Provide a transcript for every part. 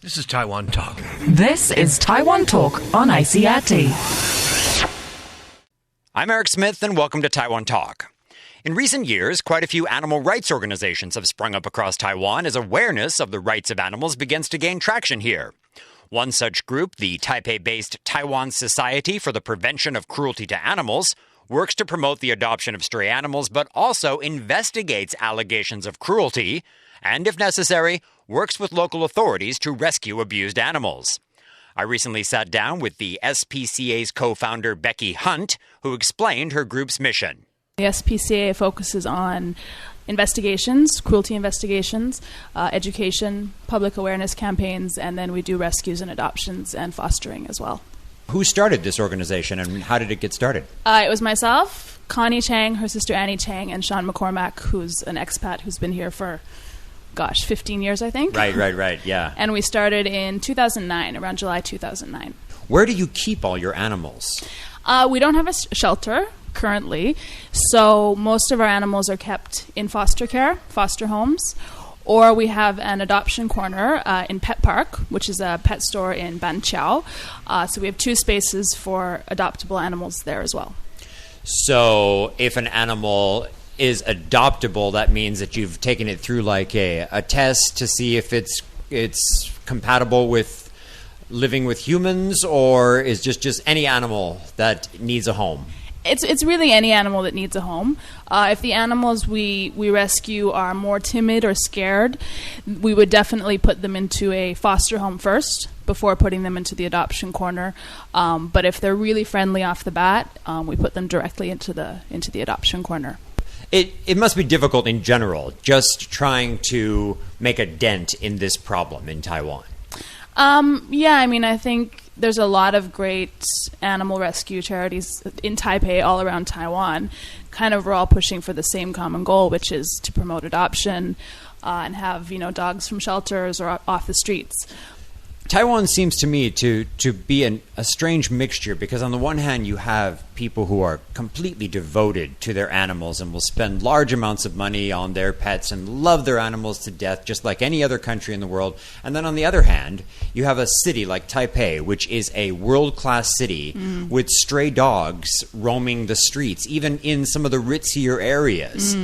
This is Taiwan Talk. This is Taiwan Talk on ICRT. I'm Eric Smith, and welcome to Taiwan Talk. In recent years, quite a few animal rights organizations have sprung up across Taiwan as awareness of the rights of animals begins to gain traction here. One such group, the Taipei-based Taiwan Society for the Prevention of Cruelty to Animals, works to promote the adoption of stray animals, but also investigates allegations of cruelty, and if necessary, works with local authorities to rescue abused animals. I recently sat down with the SPCA's co-founder Beki Hunt, who explained her group's mission. The SPCA focuses on investigations, cruelty investigations, education, public awareness campaigns, and then we do rescues and adoptions and fostering as well. Who started this organization and how did it get started? It was myself, Connie Chang, her sister Annie Chang, and Sean McCormack, who's an expat who's been here for 15 years, I think. Right, yeah. And we started in 2009, around July 2009. Where do you keep all your animals? We don't have a shelter currently, so most of our animals are kept in foster care, foster homes, or we have an adoption corner in Pet Park, which is a pet store in Banqiao. So we have 2 spaces for adoptable animals there as well. So if an animal is adoptable, that means that you've taken it through like a test to see if it's compatible with living with humans, or is just any animal that needs a home? It's really any animal that needs a home. If the animals we rescue are more timid or scared, we would definitely put them into a foster home first before putting them into the adoption corner. But if they're really friendly off the bat, we put them directly into the adoption corner. It must be difficult in general, just trying to make a dent in this problem in Taiwan. I think there's a lot of great animal rescue charities in Taipei all around Taiwan. Kind of we're all pushing for the same common goal, which is to promote adoption and have, dogs from shelters or off the streets. Taiwan seems to me to be a strange mixture, because on the one hand you have people who are completely devoted to their animals and will spend large amounts of money on their pets and love their animals to death, just like any other country in the world. And then on the other hand, you have a city like Taipei, which is a world-class city with stray dogs roaming the streets, even in some of the ritzier areas.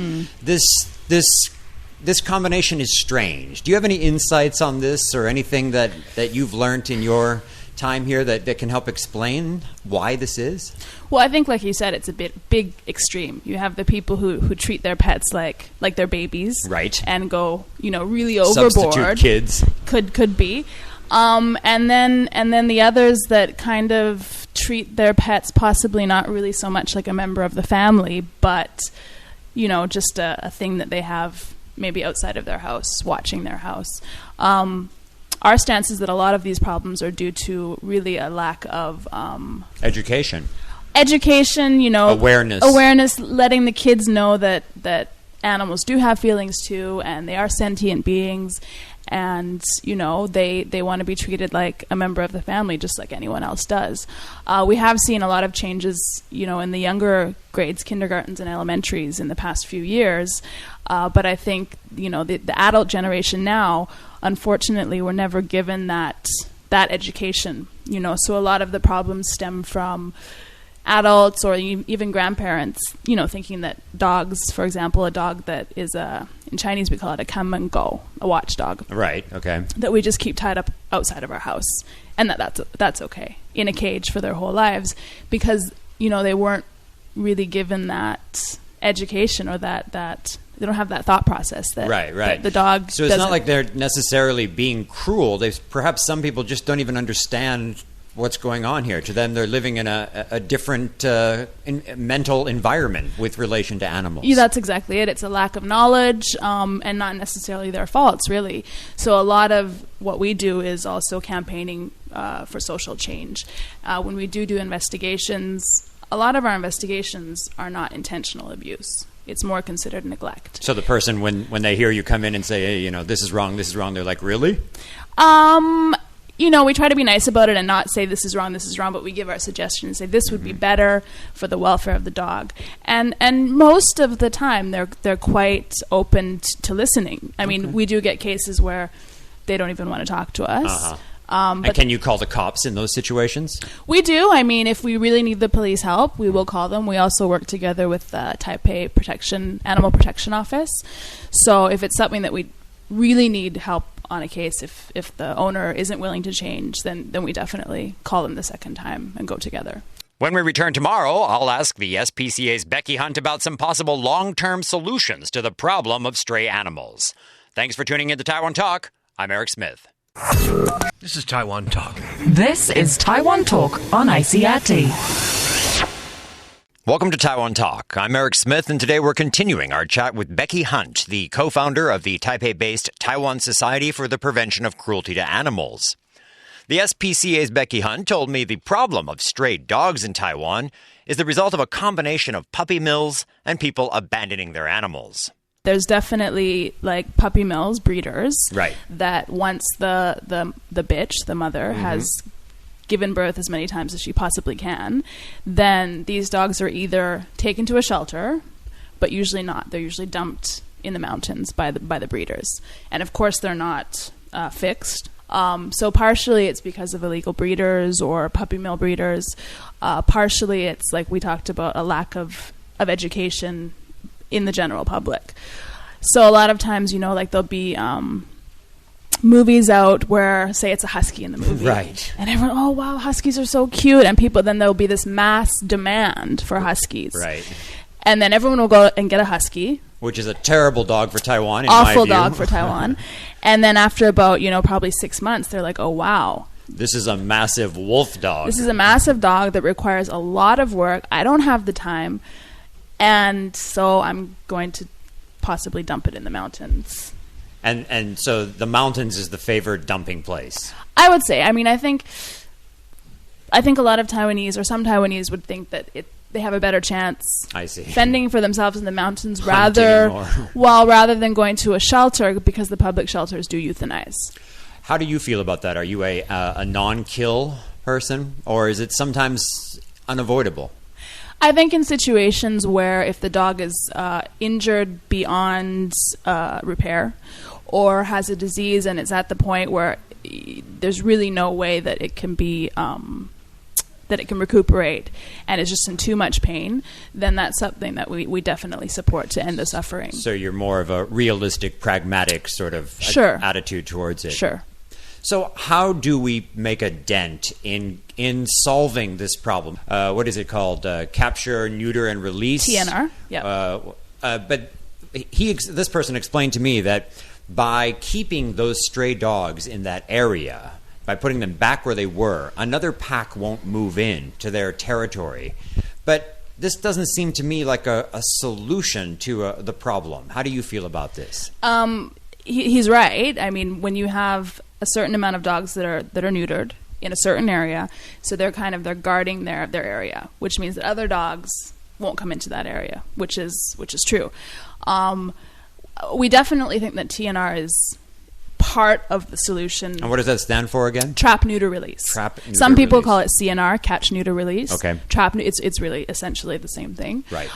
This combination is strange. Do you have any insights on this or anything that you've learned in your time here that can help explain why this is? Well, I think, like you said, it's a big extreme. You have the people who treat their pets like their babies, right, and go really overboard. Substitute kids could be, and then the others that kind of treat their pets possibly not really so much like a member of the family, but just a thing that they have maybe outside of their house, watching their house. Our stance is that a lot of these problems are due to really a lack of education, awareness, letting the kids know that animals do have feelings too, and they are sentient beings, and they want to be treated like a member of the family, just like anyone else does. We have seen a lot of changes, in the younger grades, kindergartens and elementaries in the past few years. But I think, the adult generation now, unfortunately, were never given that education, so a lot of the problems stem from adults or even grandparents, thinking that dogs, for example, a dog that is in Chinese we call it a come and go, a watchdog. Right, okay. That we just keep tied up outside of our house, and that's okay, in a cage for their whole lives, because, they weren't really given that education, or that they don't have that thought process that, right. that the dog So it's not like they're necessarily being cruel. Perhaps some people just don't even understand what's going on here. To them, they're living in a different mental environment with relation to animals. Yeah, that's exactly it. It's a lack of knowledge, and not necessarily their faults, really. So a lot of what we do is also campaigning for social change. When we do investigations, a lot of our investigations are not intentional abuse. It's more considered neglect. So the person, when they hear you come in and say, hey, this is wrong, they're like, really? We try to be nice about it and not say this is wrong, but we give our suggestions and say this would be better for the welfare of the dog. And most of the time they're quite open to listening. I mean, we do get cases where they don't even want to talk to us. Uh-huh. But and can you call the cops in those situations? We do. I mean, if we really need the police help, we will call them. We also work together with the Taipei Animal Protection Office. So if it's something that we really need help on a case, if the owner isn't willing to change, then we definitely call them the second time and go together. When we return tomorrow, I'll ask the SPCA's Beki Hunt about some possible long-term solutions to the problem of stray animals. Thanks for tuning in to Taiwan Talk. I'm Eric Smith. This is Taiwan Talk. This is Taiwan Talk on ICRT. Welcome to Taiwan Talk. I'm Eric Smith, and today we're continuing our chat with Beki Hunt, the co-founder of the Taipei-based Taiwan Society for the Prevention of Cruelty to Animals. The SPCA's Beki Hunt told me the problem of stray dogs in Taiwan is the result of a combination of puppy mills and people abandoning their animals. There's definitely like puppy mills, breeders, Right. that once the bitch, the mother, has given birth as many times as she possibly can, then these dogs are either taken to a shelter, but usually not. They're usually dumped in the mountains by the breeders, and of course they're not fixed. So partially it's because of illegal breeders or puppy mill breeders. Partially it's like we talked about, a lack of education in the general public. So a lot of times, like there'll be movies out where, say, it's a husky in the movie. Right. And everyone, oh, wow, huskies are so cute. And then there'll be this mass demand for huskies. Right. And then everyone will go and get a husky. Which is a terrible dog for Taiwan, in my view. Awful dog for Taiwan. And then after about, probably 6 months, they're like, oh, wow. This is a massive wolf dog. This is a massive dog that requires a lot of work. I don't have the time. And so I'm going to possibly dump it in the mountains. And so the mountains is the favored dumping place. I would say. I mean, I think a lot of Taiwanese, or some Taiwanese, would think that they have a better chance I see. fending for themselves in the mountains Hunting rather than going to a shelter, because the public shelters do euthanize. How do you feel about that? Are you a non-kill person, or is it sometimes unavoidable? I think in situations where if the dog is injured beyond repair, or has a disease and it's at the point where there's really no way that it can be that it can recuperate, and it's just in too much pain, then that's something that we definitely support to end the suffering. So you're more of a realistic, pragmatic sort of attitude towards it. Sure. So how do we make a dent in solving this problem? What is it called? Capture, neuter, and release? TNR. Yeah. But this person explained to me that by keeping those stray dogs in that area, by putting them back where they were, another pack won't move in to their territory. But this doesn't seem to me like a solution to the problem. How do you feel about this? He's right. I mean, when you have a certain amount of dogs that are neutered in a certain area, so they're guarding their area, which means that other dogs won't come into that area, which is true. We definitely think that TNR is part of the solution. And what does that stand for again? Trap, neuter, release. Trap, neuter, Some people release. call it CNR, catch, neuter, release. Okay. Trap, it's really essentially the same thing. Right.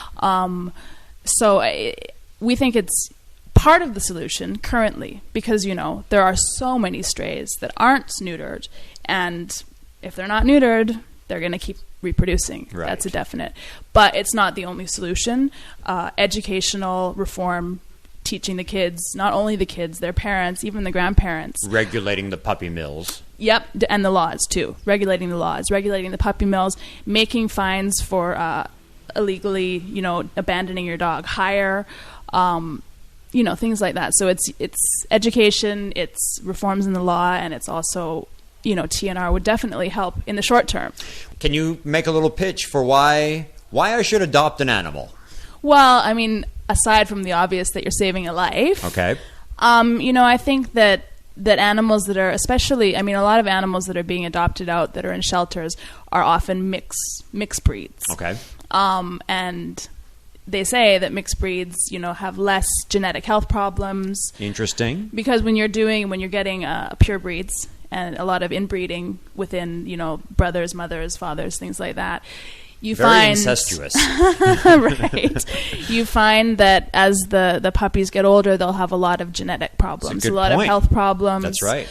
We think it's part of the solution currently, because there are so many strays that aren't neutered, and if they're not neutered, they're going to keep reproducing. Right. That's a definite. But it's not the only solution. Educational reform, teaching the kids, not only the kids, their parents, even the grandparents. Regulating the puppy mills. Yep, and the laws too. Regulating the laws, regulating the puppy mills, making fines for illegally, abandoning your dog higher. Things like that. So it's education, it's reforms in the law, and it's also, TNR would definitely help in the short term. Can you make a little pitch for why I should adopt an animal? Well, I mean, aside from the obvious that you're saving a life. Okay. I think that animals that are, especially, a lot of animals that are being adopted out that are in shelters are often mixed breeds. Okay. And they say that mixed breeds, have less genetic health problems. Interesting. Because when you're getting pure breeds and a lot of inbreeding within, brothers, mothers, fathers, things like that, Very incestuous. Right. You find that as the puppies get older, they'll have a lot of genetic problems, a lot of health problems. That's right.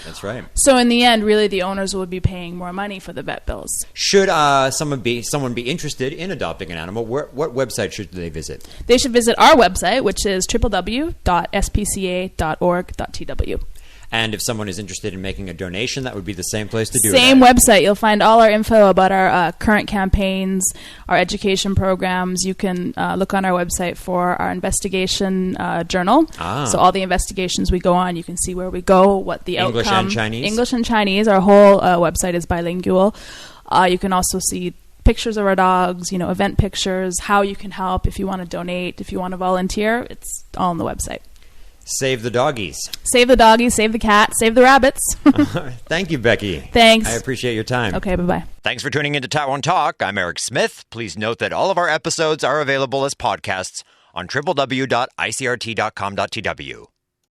So in the end, really, the owners will be paying more money for the vet bills. Should someone be interested in adopting an animal, what website should they visit? They should visit our website, which is www.spca.org.tw. And if someone is interested in making a donation, that would be the same place to do it. Same website. You'll find all our info about our current campaigns, our education programs. You can look on our website for our investigation journal. So all the investigations we go on, you can see where we go, what the English outcome. and Chinese? English and Chinese. Our whole website is bilingual. You can also see pictures of our dogs, event pictures, how you can help, if you want to donate, if you want to volunteer. It's all on the website. Save the doggies. Save the doggies, save the cats, save the rabbits. Thank you, Beki. Thanks. I appreciate your time. Okay, bye-bye. Thanks for tuning into Taiwan Talk. I'm Eric Smith. Please note that all of our episodes are available as podcasts on www.icrt.com.tw.